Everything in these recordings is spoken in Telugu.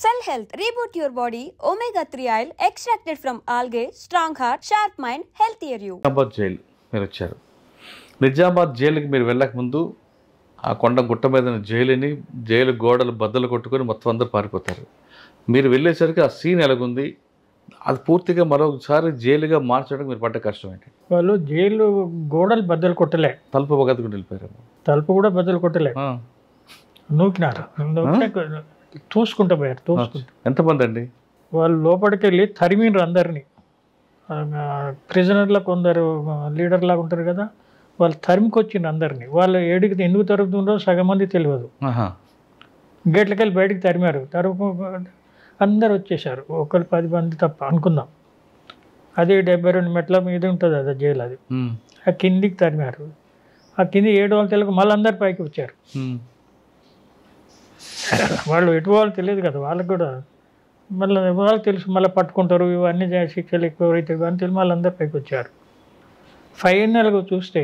Cell Health, reboot your body, omega-3 oil, extracted from algae, strong heart, sharp mind, healthier you. Nizamabad jail మీరు వచ్చారు. నిజామాబాద్ జైలుకి మీరు వెళ్ళక ముందు ఆ కొండ గుట్ట మీద జైలుని జైలు గోడలు బద్దలు కొట్టుకొని మొత్తం అందరూ పారిపోతారు. మీరు వెళ్ళేసరికి ఆ సీన్ ఎలాగుంది, అది పూర్తిగా మరొకసారి జైలుగా మార్చడానికి మీరు పడ్డ కష్టం ఏంటి? వాళ్ళు జైలు గోడలు బద్దలు కొట్టలే, తలుపు పగదుకుని వెళ్ళిపోయారు. తలుపు కూడా బద్దలు కొట్టలే, నూకినారు, తోసుకుంటూ పోయారు. తోసుకుంటూ ఎంతమంది అండి? వాళ్ళు లోపలికి వెళ్ళి తరిమినరు అందరినీ. ప్రిజనర్లో కొందరు లీడర్ లాగా ఉంటారు కదా, వాళ్ళు తరిమికొచ్చిండ్రు అందరినీ. వాళ్ళు ఏడికి ఎందుకు తరుగుతుండో సగం మంది తెలియదు. గేట్లకి వెళ్ళి బయటికి తరిమారు. అందరు వచ్చేసారు, ఒకరు 10 మంది తప్ప అనుకుందాం. అది 72 మెట్ల మీద ఉంటుంది అది జైలు. అది ఆ కిందికి తరిమారు. ఆ కింది 7 వాళ్ళు తెలుగు మళ్ళీ అందరు పైకి వచ్చారు. వాళ్ళు ఎటు వాళ్ళు తెలియదు కదా వాళ్ళకి కూడా. మళ్ళీ వాళ్ళకి తెలుసు, మళ్ళీ పట్టుకుంటారు, ఇవన్నీ శిక్షలు ఎక్కువ అవుతాయి కానీ తెలిసి మళ్ళీ అందరు పైకి వచ్చారు. ఫైనల్గా చూస్తే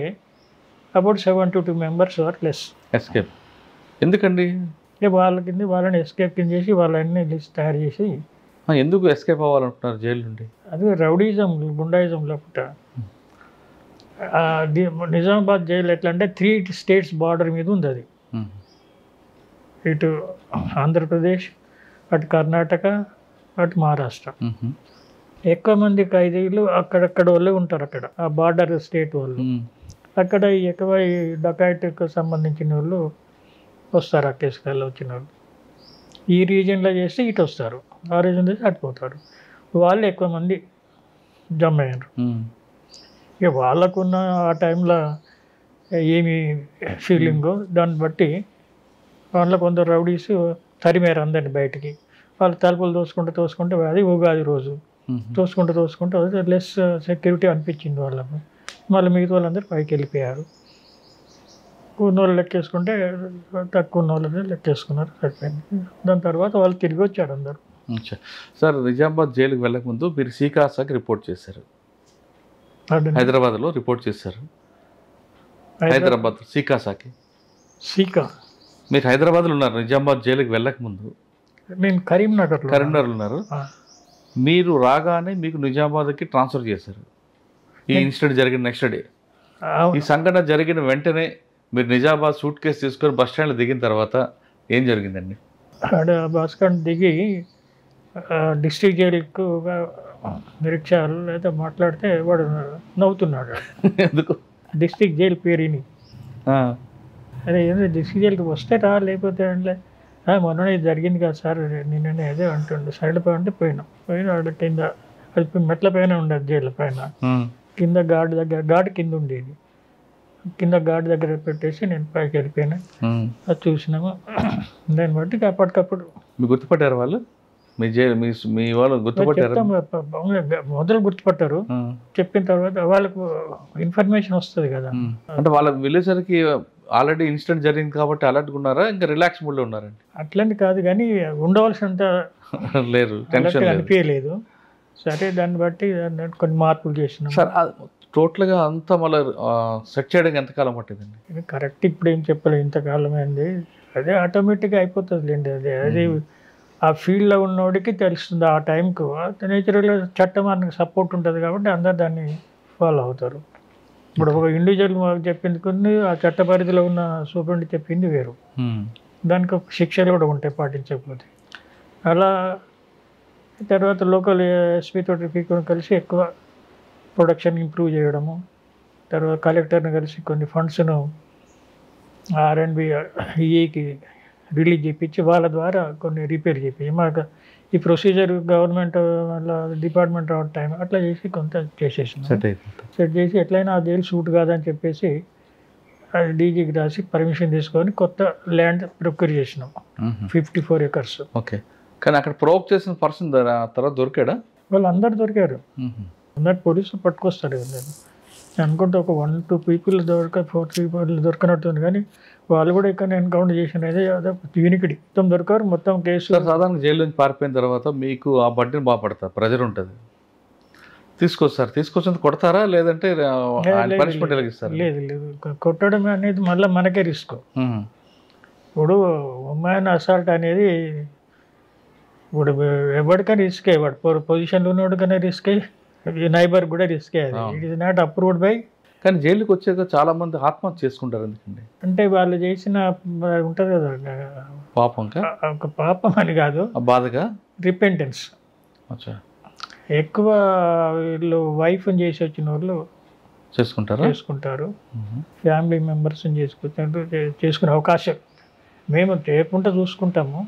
about 72 members are less escape. ఎందుకండి? వాళ్ళ కింద వాళ్ళని ఎస్కేప్ కింద చేసి వాళ్ళని లిస్ట్ తయారు చేసి. ఎందుకు ఎస్కేప్ అవ్వాలంటున్నారు జైలు నుండి? అది రౌడీజం, గుండాయిజం లేకుండా. నిజామాబాద్ జైలు ఎట్లా అంటే 3 స్టేట్స్ బార్డర్ మీద ఉంది అది. ఇటు ఆంధ్రప్రదేశ్, అటు కర్ణాటక, అటు మహారాష్ట్ర. ఎక్కువ మంది ఖైదీలు అక్కడక్కడ వాళ్ళే ఉంటారు. అక్కడ ఆ బార్డర్ స్టేట్ వాళ్ళు. అక్కడ ఎక్కువ ఈ డకాయిట్కి సంబంధించిన వాళ్ళు వస్తారు. ఆ కేసులలో వచ్చిన వాళ్ళు ఈ రీజియన్లో చేస్తే ఇటు వస్తారు, ఆ రీజన్ చేసి అటుపోతారు. వాళ్ళు ఎక్కువ మంది జమ అయ్యారు. ఇక వాళ్ళకున్న ఆ టైంలో ఏమి ఫీలింగో దాన్ని బట్టి వాళ్ళ కొందరు రౌడీస్ తరిమారు అందరిని బయటికి. వాళ్ళు తలుపులు తోసుకుంటూ అది ఉగాది రోజు తోసుకుంటూ లెస్ సెక్యూరిటీ అనిపించింది వాళ్ళకు. మళ్ళీ మిగతా వాళ్ళందరూ పైకి వెళ్ళిపోయారు. ఉన్నోళ్ళు లెక్కేసుకుంటే తక్కువ ఉన్న వాళ్ళని లెక్కేసుకున్నారు, సరిపోయింది. దాని తర్వాత వాళ్ళు తిరిగి వచ్చారు అందరూ. సార్, నిజామాబాద్ జైలుకి వెళ్ళకముందు మీరు సీకాసాకి రిపోర్ట్ చేశారు, హైదరాబాద్లో రిపోర్ట్ చేశారు. హైదరాబాద్ సీకాసాకి. సీకా మీరు హైదరాబాద్లో ఉన్నారు, నిజామాబాద్ జైలుకి వెళ్ళకముందు. నేను కరీంనగర్లో ఉన్నారు. మీరు రాగానే మీకు నిజామాబాద్కి ట్రాన్స్ఫర్ చేశారు. ఈ ఇన్సిడెంట్ జరిగిన నెక్స్ట్ డే, ఈ సంఘటన జరిగిన వెంటనే మీరు నిజామాబాద్ సూట్ కేసు తీసుకొని బస్ స్టాండ్లో దిగిన తర్వాత ఏం జరిగిందండి? బస్ స్టాండ్ దిగి డిస్ట్రిక్ట్ జైలుకు నిరీక్షలు లేదా మాట్లాడితే వాడు నవ్వుతున్నాడు. ఎందుకు? డిస్ట్రిక్ట్ జైలు పేరుని. అదే ఏంటంటే డిస్ట్రిక్ట్ జైలుకి వస్తే రా, లేకపోతే అంటే మొన్ననే జరిగింది కదా సార్, నిన్ననే అదే అంటుండే. సైడ్ అంటే పోయిన కింద అది మెట్ల పైన ఉండేది, జైలు పైన కింద గార్డు కింద ఉండేది. కింద గార్డు దగ్గర పెట్టేసి నేను పైకి వెళ్ళిపోయినా. అది చూసినాము. దాన్ని బట్టి అప్పటికప్పుడు గుర్తుపట్టారు వాళ్ళు, మీ వాళ్ళు గుర్తుపట్టారు. మొదలు గుర్తుపట్టారు. చెప్పిన తర్వాత వాళ్ళకు ఇన్ఫర్మేషన్ వస్తుంది కదా. అంటే వాళ్ళ వెళ్ళేసరికి ఆల్రెడీ ఇన్సిడెంట్ జరిగింది కాబట్టి అలర్ట్గా ఉన్నారా, ఇంకా రిలాక్స్ మూడ్లో ఉన్నారండి? అట్లని కాదు కానీ ఉండవలసినంత లేరు, టెన్షన్ అనిపించలేదు. సరే, దాన్ని బట్టి కొన్ని మార్పులు చేసినాం. సార్, టోటల్గా అంతా మళ్ళీ సెట్ చేయడానికి ఎంతకాలం పట్టిందండి? ఇది కరెక్ట్ ఇప్పుడు ఏం చెప్పలేదు, ఇంతకాలం అయింది. అదే ఆటోమేటిక్గా అయిపోతుంది లేండి. అది ఆ ఫీల్డ్లో ఉన్నోడికి తెలుస్తుంది ఆ టైంకు. నేచురల్గా చట్టం మనకు సపోర్ట్ ఉంటుంది కాబట్టి అందరు దాన్ని ఫాలో అవుతారు. ఇప్పుడు ఒక ఇండివిజువల్ చెప్పింది కొన్ని, ఆ చట్ట పరిధిలో ఉన్న సూపరింట్ చెప్పింది వేరు. దానికి శిక్షలు కూడా ఉంటాయి పాటించకపోతే. అలా తర్వాత లోకల్ ఎస్పీ తోటి పీకొని కలిసి ఎక్కువ ప్రొడక్షన్ ఇంప్రూవ్ చేయడము. తర్వాత కలెక్టర్ని కలిసి కొన్ని ఫండ్స్ను R&B ఈకి రిలీజ్ చేయించి వాళ్ళ ద్వారా కొన్ని రిపేర్ చేయించి మాకు ఈ ప్రొసీజర్ గవర్నమెంట్ వాళ్ళ డిపార్ట్మెంట్ టైం అట్లా చేసి కొంత చేసేసినాం. సెట్ చేసి ఎట్లయినా ఆ జైలు సూట్ కాదని చెప్పేసి అది డీజీకి రాసి పర్మిషన్ తీసుకొని కొత్త ల్యాండ్ ప్రొక్యూర్ చేసినాం, 54 acres. ఓకే, కానీ అక్కడ ప్రొవోక్ చేసిన పర్సన్ తర్వాత దొరికాడా? వాళ్ళు అందరు దొరికారు, అందరు పోలీసులు పట్టుకొస్తారు. నేను అనుకుంటే ఒక 1-2 people 4 people దొరకనట్టుంది, కానీ వాళ్ళు కూడా ఇక్కడ ఎన్కౌంటర్ చేసిన యూనికిడి మొత్తం దొరికారు. మొత్తం కేసు సాధారణ జైలు నుంచి పారిపోయిన తర్వాత మీకు ఆ బడ్డీని బాగా పడతారు, ప్రెజర్ ఉంటుంది, తీసుకొస్తారు. తీసుకొచ్చి కొడతారా లేదంటే పనిష్మెంట్ ఎలాగిస్తారు? లేదు, కొట్టడం అనేది మళ్ళీ మనకే రిస్క్. ఇప్పుడు ఉమెన్ అసాల్ట్ అనేది ఇప్పుడు ఎవరికైనా రిస్కే, వాడు పొజిషన్లో ఉన్నోడికైనా రిస్కే, నైబర్ కూడా రిస్కే. అది it is not approved by. కానీ జైలుకి వచ్చాక చాలా మంది ఆత్మహత్య చేసుకుంటారు ఎందుకండి? అంటే వాళ్ళు చేసిన ఉంటుంది కదా, పాపంకా? ఒక పాపం అని కాదు, బాధగా, రిపెంటెన్స్. అచ్చా. ఎక్కువ వీళ్ళు వైఫ్ని చేసి వచ్చిన వాళ్ళు చేసుకుంటారు, ఫ్యామిలీ మెంబర్స్ని చేసుకునే అవకాశం మేము చేయకుండా చూసుకుంటాము.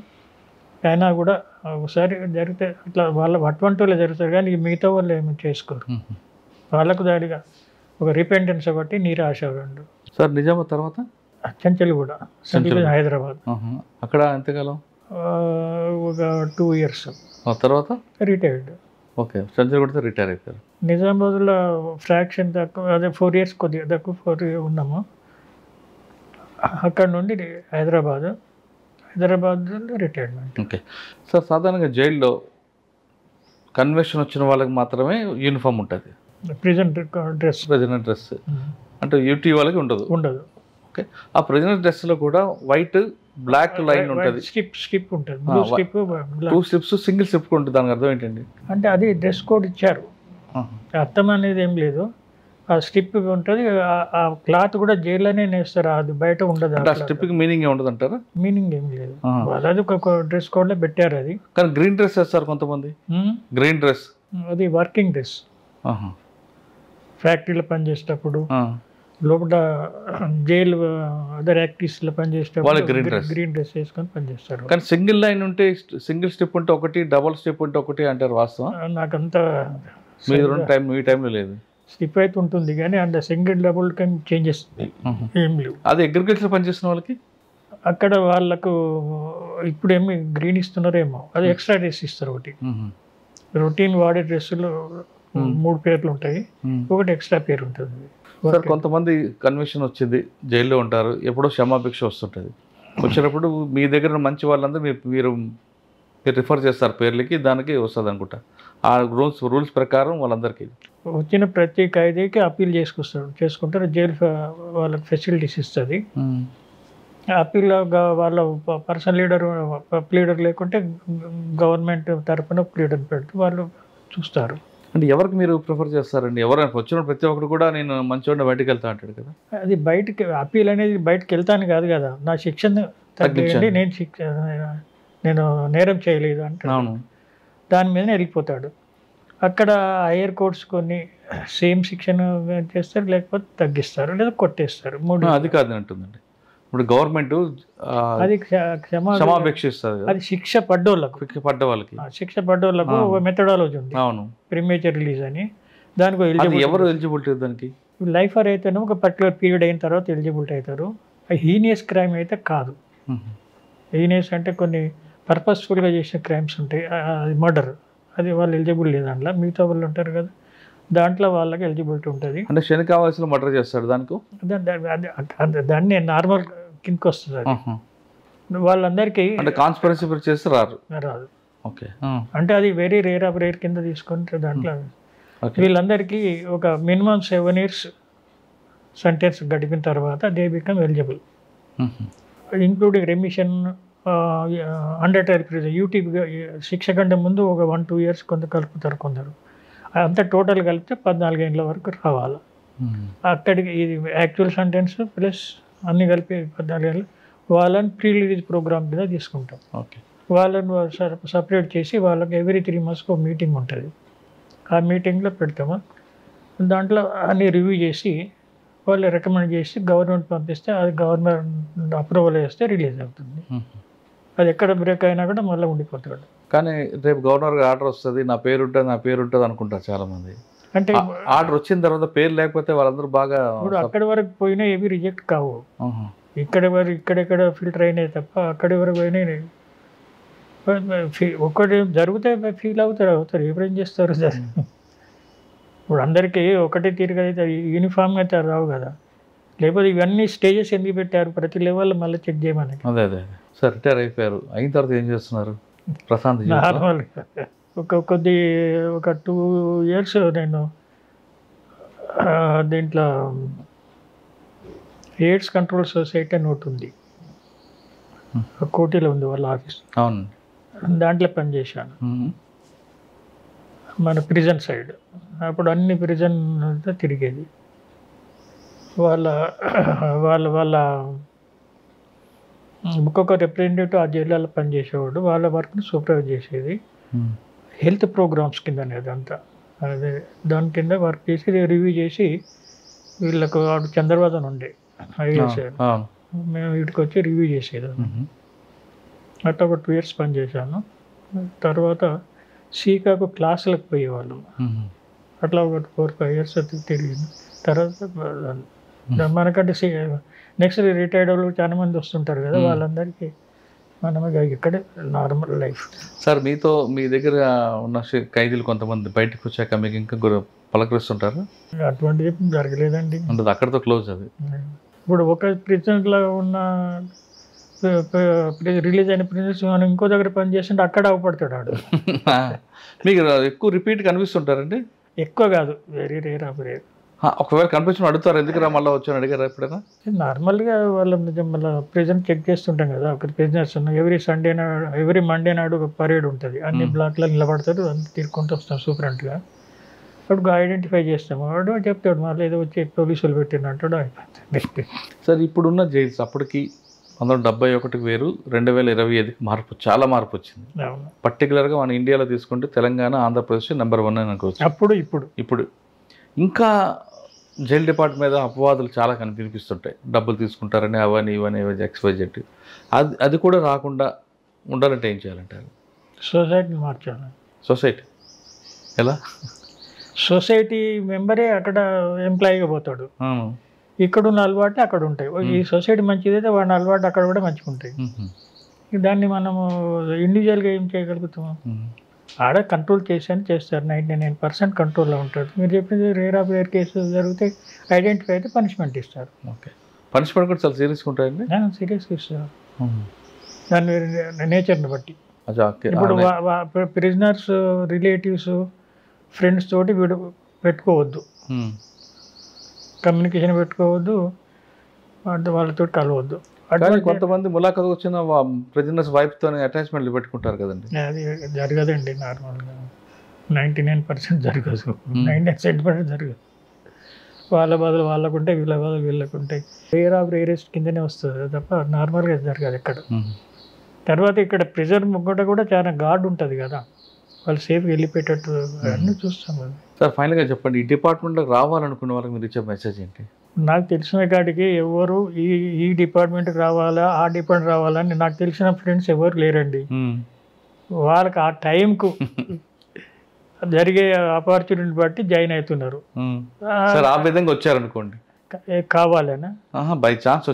అయినా కూడా ఒకసారి జరిగితే ఇట్లా అటువంటి వాళ్ళు జరుగుతారు, కానీ మిగతా వాళ్ళు ఏమి చేసుకోరు. వాళ్ళకు దాడిగా ఒక రిపెంటెన్స్ బట్టి నిరాశ. సార్ నిజామాబాద్ తర్వాత చెంచల్గూడ, హైదరాబాద్. అక్కడ ఎంతకాలం? ఒక 2 years. తర్వాత రిటైర్డ్. ఓకే, చెంచల్గూడతో రిటైర్ అయిపోయారు. నిజామాబాద్లో ఫ్రాక్షన్ తక్కువ, అదే 4 years కొద్దిగా తక్కువ 4 years ఉన్నాము. అక్కడ నుండి హైదరాబాద్లో రిటైర్మెంట్. ఓకే సార్, సాధారణంగా జైల్లో కన్వెన్షన్ వచ్చిన వాళ్ళకి మాత్రమే యూనిఫామ్ ఉంటుంది, ప్రెజెంట్ డ్రెస్. అంటే యూటీ వాళ్ళకి ఉండదు. ఓకే, ఆ ప్రెజెంట్ డ్రెస్లో కూడా వైట్ బ్లాక్ లైన్ ఉంటుంది, స్ట్రిప్ ఉంటుంది, 2 strips, సింగిల్ స్ట్రిప్ ఉంటుంది. దానికి అర్థం ఏంటండి? అంటే అది డ్రెస్ కోడ్ ఇచ్చారు, అర్థం అనేది ఏం లేదు. ఆ స్ట్రిప్ ఉంటుంది, ఆ క్లాత్ కూడా జైల్లోనే నేస్తారు, అది బయట ఉండదు. ఆ స్ట్రిప్కి మీనింగ్ ఉండదు అంటారా? మీనింగ్ ఏం లేదు, అది ఒక డ్రెస్ కోడ్లో పెట్టారు. అది కానీ గ్రీన్ డ్రెస్ వేస్తారు కొంతమంది. గ్రీన్ డ్రెస్ అది వర్కింగ్ డ్రెస్. ఫ్యాక్టరీలో పనిచేసేటప్పుడు, లోపల జైలు అదర్ యాక్టివిటీస్లో పనిచేసేటప్పుడు గ్రీన్ డ్రెస్ వేసుకొని పనిచేస్తారు. కానీ సింగిల్ లైన్ ఉంటే, సింగిల్ స్టెప్ ఉంటే ఒకటి, డబుల్ స్టెప్ ఉంటే ఒకటి అంటారు, వాస్తవం? నాకంతా మీ టైంలో లేదు. స్లిప్ అయితే ఉంటుంది కానీ అంత సింగిల్ డబుల్ కానీ చేంజెస్ ఏం లేవు. అది అగ్రికల్చర్ పనిచేసిన వాళ్ళకి అక్కడ వాళ్ళకు ఇప్పుడు ఏమి గ్రీన్ ఇస్తున్నారేమో, అది ఎక్స్ట్రా డ్రెస్ ఇస్తారు. ఒకటి రొటీన్ వాడే డ్రెస్సులు 3 పేర్లు ఉంటాయి, ఒకటి ఎక్స్ట్రా పేరు ఉంటుంది. సార్ కొంతమంది కన్విక్షన్ వచ్చింది, జైల్లో ఉంటారు, ఎప్పుడో క్షమాభిక్ష వస్తుంటుంది. వచ్చినప్పుడు మీ దగ్గర మంచి వాళ్ళందరూ మీరు రిఫర్ చేస్తారు పేర్లకి, దానికి వస్తుంది అనుకుంటా. ఆ రూల్స్ ప్రకారం వాళ్ళందరికీ వచ్చిన ప్రతి ఖైదీకి అప్పీల్ చేసుకుంటారు. జైలు వాళ్ళకి ఫెసిలిటీస్ ఇస్తుంది. అప్పీల్ వాళ్ళ పర్సనల్ లీడర్ లేకుంటే గవర్నమెంట్ తరఫున లీడర్ పెట్టి వాళ్ళు చూస్తారు. అంటే ఎవరికి మీరు ప్రిఫర్ చేస్తారండి? ఎవరైనా వచ్చిన ప్రతి ఒక్కరు కూడా నేను మంచిగా బయటకు వెళ్తా అంటాడు కదా. అది బయటకి అప్పీల్ అనేది బయటకు వెళ్తాను కాదు కదా, నా శిక్షను తగ్గించండి, నేను నేరం చేయలేదు అంటే దాని మీదనే వెళ్ళిపోతాడు. అక్కడ హైయర్ కోర్ట్స్ కొన్ని సేమ్ శిక్షణ చేస్తారు, లేకపోతే తగ్గిస్తారు, లేదా కొట్టేస్తారు. 3 అది కాదు అంటుందండి. ఇప్పుడు గవర్నమెంట్ అది క్షమాభిక్ష ఇస్తుంది, అది శిక్ష పడ్డోళ్ళకి. శిక్ష పడ్డోళ్ళకు ఒక మెథడాలజీ ఉంది, ప్రీమేచర్ రిలీజ్ అని. దానికి ఎవరు ఎలిజిబిలిటీ? దానికి లైఫర్ అయితేనే ఒక పర్టికులర్ పీరియడ్ అయిన తర్వాత ఎలిజిబిలిటీ అవుతారు. హీనియస్ క్రైమ్ అయితే కాదు. హీనియస్ అంటే కొన్ని పర్పస్ఫుల్గా చేసిన క్రైమ్స్ ఉంటాయి, అది మర్డర్, అది వాళ్ళు ఎలిజిబుల్ లేదు. దాంట్లో మిగతా వాళ్ళు ఉంటారు కదా, దాంట్లో వాళ్ళకి ఎలిజిబిలిటీ ఉంటుంది. అంటే శని కావాల్సిన మర్డర్ చేస్తాడు, దానికి దాన్ని నార్మల్ కిందకి వస్తుంది. అది వాళ్ళందరికీ అంటే కాన్స్పిరసీ చేస్తే రాదు. ఓకే, అంటే అది వెరీ రేర్ ఆఫ్ రేర్ కింద తీసుకుంటే దాంట్లో వీళ్ళందరికీ ఒక మినిమం 7 years సెంటెన్స్ గడిపిన తర్వాత they become eligible, including remission, under trial prison, యూటీగా శిక్ష కంటే ముందు ఒక 1-2 years కొంత కలుపుతారు కొందరు. అంతా టోటల్ కలిపితే 14 ఏళ్ళ వరకు రావాలి. అక్కడికి ఇది యాక్చువల్ సెంటెన్స్ ప్లస్ అన్నీ కలిపి 14 ఏళ్ళు. వాళ్ళని ప్రీ రిలీజ్ ప్రోగ్రామ్ మీద తీసుకుంటాం. వాళ్ళని సపరేట్ చేసి వాళ్ళకి ఎవ్రీ 3 months ఒక మీటింగ్ ఉంటుంది. ఆ మీటింగ్లో పెడతాము. దాంట్లో అన్నీ రివ్యూ చేసి వాళ్ళు రికమెండ్ చేసి గవర్నమెంట్ పంపిస్తే అది గవర్నమెంట్ అప్రూవల్ చేస్తే రిలీజ్ అవుతుంది. అది ఎక్కడ బ్రేక్ అయినా కూడా మళ్ళీ ఉండిపోతాడు. కానీ రేపు గవర్నర్ ఆర్డర్ వస్తుంది, నా పేరు ఉంటుంది అనుకుంటారు చాలామంది. అంటే ఆర్డర్ వచ్చిన తర్వాత పేరు లేకపోతే వాళ్ళందరూ బాగా ఇప్పుడు అక్కడి వరకు పోయినా ఏవి రిజెక్ట్ కావు. ఇక్కడెక్కడ ఫిల్టర్ అయినాయి తప్ప అక్కడి వరకు పోయినాయి. ఒక్కటి జరిగితే ఫీల్ అవుతారు ఎవరేం చేస్తారు. ఇప్పుడు అందరికీ ఒకటే తీరుగా అయితే యూనిఫామ్గా అయితే రావు కదా, లేకపోతే ఇవన్నీ స్టేజెస్ ఎందుకు పెట్టారు, ప్రతి లెవెల్లో మళ్ళీ చెక్ చేయమని. అదే సార్, రిటైర్ అయిపోయారు, అయిన తర్వాత ఏం చేస్తున్నారు? ప్రశాంత్ నార్మల్ ఒక 2 years నేను దీంట్లో ఎయిడ్స్ కంట్రోల్ సొసైటీ అని ఒకటి ఉంది, కోటిలో ఉంది వాళ్ళ ఆఫీస్. అవును, దాంట్లో పనిచేశాను, మన ప్రిజన్ సైడ్. అప్పుడు అన్ని ప్రిజన్ అంతా తిరిగేది. వాళ్ళ వాళ్ళ వాళ్ళ ఒక్కొక్క రిప్రజెంటేటివ్ ఆ జిల్లాలో పనిచేసేవాడు, వాళ్ళ వర్క్ని సూపర్వైజ్ చేసేది. హెల్త్ ప్రోగ్రామ్స్ కింద అనేది అంతా, అదే దాని కింద వర్క్ చేసి రివ్యూ చేసి వీళ్ళకు వాడు చంద్రబాబు అని ఉండే ఐఏఎస్, మేము వీటికి వచ్చి రివ్యూ చేసేది. అట్లా ఒక 2 years పనిచేశాను. తర్వాత సీకాకు క్లాసులకు పోయేవాళ్ళు, అట్లా ఒక 4-5 years తిరిగింది. తర్వాత మనకంటే నెక్స్ట్ రిటైర్డ్ వాళ్ళు చాలా మంది వస్తుంటారు కదా, వాళ్ళందరికీ మనం ఇక్కడే నార్మల్ లైఫ్. సార్ మీ దగ్గర ఉన్న ఖైదీలు కొంతమంది బయటకు వచ్చాక మీకు ఇంకా పలకరిస్తుంటారు? అటువంటిది జరగలేదండి, అంటే అక్కడితో క్లోజ్ అది. ఇప్పుడు ఒక ప్రిజన్లో ఉన్న రిలీజ్ అయిన ప్రిజన్స్ మనం ఇంకో దగ్గర పని చేస్తుంటే అక్కడ అవపడతాడు వాడు. మీకు ఎక్కువ రిపీట్ కనిపిస్తుంటారండి? ఎక్కువ కాదు, వెరీ రేర్ ఆఫ్ రేర్. ఒకవేళ కనిపించిన అడుగుతారు, ఎందుకురా మళ్ళీ వచ్చాను అడిగారా ఎప్పుడైనా? నార్మల్గా వాళ్ళ మళ్ళీ ప్రెజెంట్ చెక్ చేస్తుంటాం కదా, ఒక ప్రిజనర్స్ ఉన్న ఎవ్రీ మండే నాడు ఒక పరేడ్ ఉంటుంది, అన్ని బ్లాక్లో నిలబడతారు, అన్ని తిరుక్కుంటూ వస్తాం సూపరెంట్గా. అప్పుడు ఐడెంటిఫై చేస్తాము, వాడు చెప్తాడు మళ్ళీ ఏదో వచ్చి పోలీసులు పెట్టినట్టు అయిపోతుంది. సార్ ఇప్పుడున్న జైల్స్ అప్పటికి 1971 వేరు, 2025కి మార్పు, చాలా మార్పు వచ్చింది. పర్టికులర్గా మన ఇండియాలో తీసుకుంటే తెలంగాణ, ఆంధ్రప్రదేశ్ నెంబర్ 1 అని అనుకోవచ్చు. ఇప్పుడు ఇంకా జైల్ డిపార్ట్మెంట్ మీద అపవాదులు చాలా కనిపిస్తుంటాయి, డబ్బులు తీసుకుంటారని, అవని ఇవని XYZ. అది కూడా రాకుండా ఉండాలంటే ఏం చేయాలంటారు? సొసైటీని మార్చాలి. సొసైటీ ఎలా? సొసైటీ మెంబరే అక్కడ ఎంప్లాయీగా పోతాడు, ఇక్కడ ఉన్న అలవాటు అక్కడ ఉంటాయి. ఈ సొసైటీ మంచిదైతే వాడిని అలవాటు అక్కడ కూడా మంచిగా ఉంటాయి. దాన్ని మనము ఇండివిజువల్గా ఏం చేయగలుగుతాము? ఆడ కంట్రోల్ చేస్తారు, 99% కంట్రోల్లో ఉంటాడు. మీరు చెప్పింది రేర్ ఆఫ్ రేర్ కేసు జరిగితే ఐడెంటిఫై అయితే పనిష్మెంట్ ఇస్తారు. ఓకే, పనిష్మెంట్ కూడా చాలా సీరియస్గా ఉంటాయండి? సీరియస్గా ఇస్తారు, దాని నేచర్ని బట్టి. ఇప్పుడు ప్రిజనర్స్ రిలేటివ్స్ ఫ్రెండ్స్ తోటి వీడు పెట్టుకోవద్దు, కమ్యూనికేషన్ పెట్టుకోవద్దు, వాళ్ళతో కలవద్దు. కొంతమంది ములాఖత్ వచ్చిన ప్రిజనర్స్ వైఫ్తో అటాచ్మెంట్లు పెట్టుకుంటారు కదండి? అది జరగదండి, నార్మల్గా 99% జరగదు, 99% జరగదు. వాళ్ళ బాధలు వాళ్ళకుంటాయి, వీళ్ళ బాధలు వీళ్ళకుంటాయి. రేర్ ఆఫ్ రేరెస్ట్ కిందనే వస్తుంది తప్ప నార్మల్గా జరగదు ఎక్కడ. తర్వాత ఇక్కడ ప్రిజర్ ముగ్గట కూడా చాలా గార్డ్ ఉంటుంది కదా, వాళ్ళు సేఫ్గా వెళ్ళిపోయేటట్టు అన్నీ చూస్తాం కదా. సార్ ఫైనల్గా చెప్పండి, ఈ డిపార్ట్మెంట్లోకి రావాలనుకునే వాళ్ళకి మీరు ఇచ్చే మెసేజ్ ఏంటి? నాకు తెలిసిన కాడికి ఎవరు ఈ డిపార్ట్మెంట్కి రావాలా, ఆ డిపార్ట్మెంట్ రావాలని నాకు తెలిసిన ఫ్రెండ్స్ ఎవరు లేరండి. వాళ్ళకి ఆ టైంకు జరిగే ఆపర్చునిటీ బట్టి జాయిన్ అవుతున్నారు. సార్ ఆ విధంగా వచ్చారనుకోండి, కావాలనా బై ఛాన్స్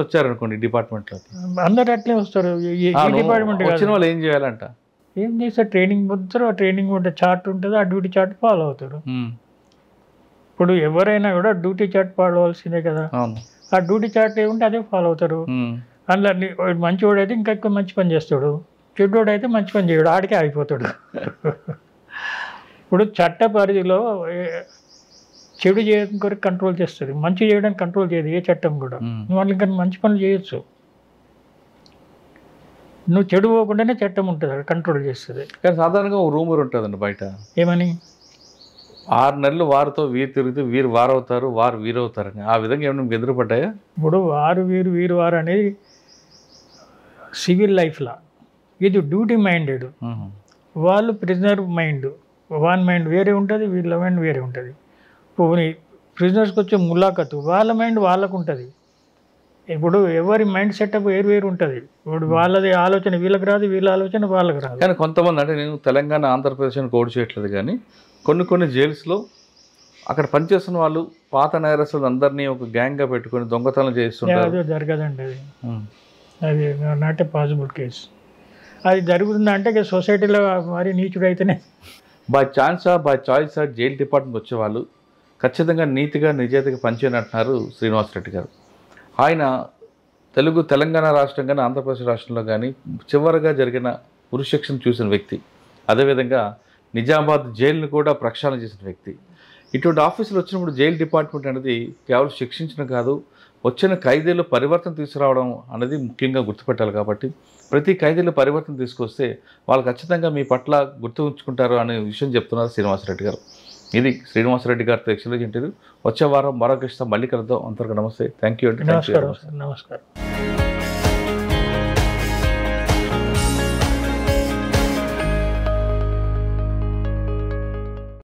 వచ్చారనుకోండి డిపార్ట్మెంట్లోకి, అందరు అట్లే వస్తారు. డిపార్ట్మెంట్ వచ్చిన వాళ్ళు ఏం చేయాలంట? ఏం చేస్తారు, ట్రైనింగ్ పొందుతారు. ఆ ట్రైనింగ్ ఉంటే చార్ట్ ఉంటుంది, ఆ డ్యూటీ చార్ట్ ఫాలో అవుతారు. ఇప్పుడు ఎవరైనా కూడా డ్యూటీ చార్ట్ ఫాలో అవ్వాల్సిందే కదా. ఆ డ్యూటీ చార్ట్ ఏముంటే అదే ఫాలో అవుతారు. అందులో మంచివాడు అయితే ఇంకా ఎక్కువ మంచి పని చేస్తాడు, చెడ్డోడు అయితే మంచి పని చేయడు, ఆడికే ఆగిపోతాడు. ఇప్పుడు చట్ట పరిధిలో చెడు చేయడం కొరకు కంట్రోల్ చేస్తుంది, మంచి చేయడానికి కంట్రోల్ చేయదు ఏ చట్టం కూడా. వాళ్ళు ఇంకా మంచి పనులు చేయొచ్చు, నువ్వు చెడు పోకుండానే చట్టం ఉంటుంది, కంట్రోల్ చేస్తుంది. కానీ సాధారణంగా ఒక రూమర్ ఉంటుందండి బయట, ఏమని 6 నెలలు వారితో వీరు తిరిగితే వీరు వారవుతారు, వారు వీరవుతారని. ఆ విధంగా ఏమైనా మీకు ఎదురుపడ్డాయా? ఇప్పుడు వారు వీరు వారు అనేది సివిల్ లైఫ్లా, ఇది డ్యూటీ మైండెడ్. వాళ్ళు ప్రిజనర్ మైండ్, వాన్ మైండ్ వేరే ఉంటుంది, వీళ్ళ మైండ్ వేరే ఉంటుంది. ఇప్పుడు ప్రిజనర్స్కి వచ్చే ములాఖతు వాళ్ళ మైండ్ వాళ్ళకు ఉంటుంది. ఇప్పుడు ఎవరి మైండ్ సెటప్ వేరు ఉంటుంది. ఇప్పుడు వాళ్ళది ఆలోచన వీళ్ళకి రాదు, వీళ్ళ ఆలోచన వాళ్ళకి రాదు. కానీ కొంతమంది, అంటే నేను తెలంగాణ ఆంధ్రప్రదేశ్ అని కోడ్ చేయట్లేదు, కానీ కొన్ని జైల్స్లో అక్కడ పనిచేస్తున్న వాళ్ళు పాత నేరస్తులు అందరినీ ఒక గ్యాంగ్గా పెట్టుకొని దొంగతనం చేస్తుంటారు. అది జరగదండి, అది నాట్ ఏ పాసిబుల్ కేసు. అది జరుగుతుందంటే సొసైటీలో మరి నీచుడు అయితేనే. బై ఛాన్సా బై చాయిసా జైలు డిపార్ట్మెంట్ వచ్చేవాళ్ళు ఖచ్చితంగా నీతిగా నిజాయితీగా పనిచేయనంటున్నారు శ్రీనివాసరెడ్డి గారు. ఆయన తెలంగాణ రాష్ట్రం కానీ ఆంధ్రప్రదేశ్ రాష్ట్రంలో కానీ చివరిగా జరిగిన ఉరిశిక్షను చూసిన వ్యక్తి, అదేవిధంగా నిజామాబాద్ జైలును కూడా ప్రక్షాళన చేసిన వ్యక్తి. ఇటువంటి ఆఫీసులు వచ్చినప్పుడు జైలు డిపార్ట్మెంట్ అనేది కేవలం శిక్షించడం కాదు, వచ్చిన ఖైదీలు పరివర్తన తీసుకురావడం అనేది ముఖ్యంగా గుర్తుపెట్టాలి. కాబట్టి ప్రతి ఖైదీలో పరివర్తన తీసుకొస్తే వాళ్ళు ఖచ్చితంగా మీ పట్ల గుర్తు ఉంచుకుంటారు అనే విషయం చెప్తున్నారు శ్రీనివాసరెడ్డి గారు. ఇది శ్రీనివాసరెడ్డి గారితో ఎక్స్క్లూజివ్ ఇంటర్వ్యూ. వచ్చే వారం మరొక ఇష్టం మళ్ళీ కలుద్దాం. అంతవరకు నమస్తే. థ్యాంక్ యూ అండి. నమస్కారం.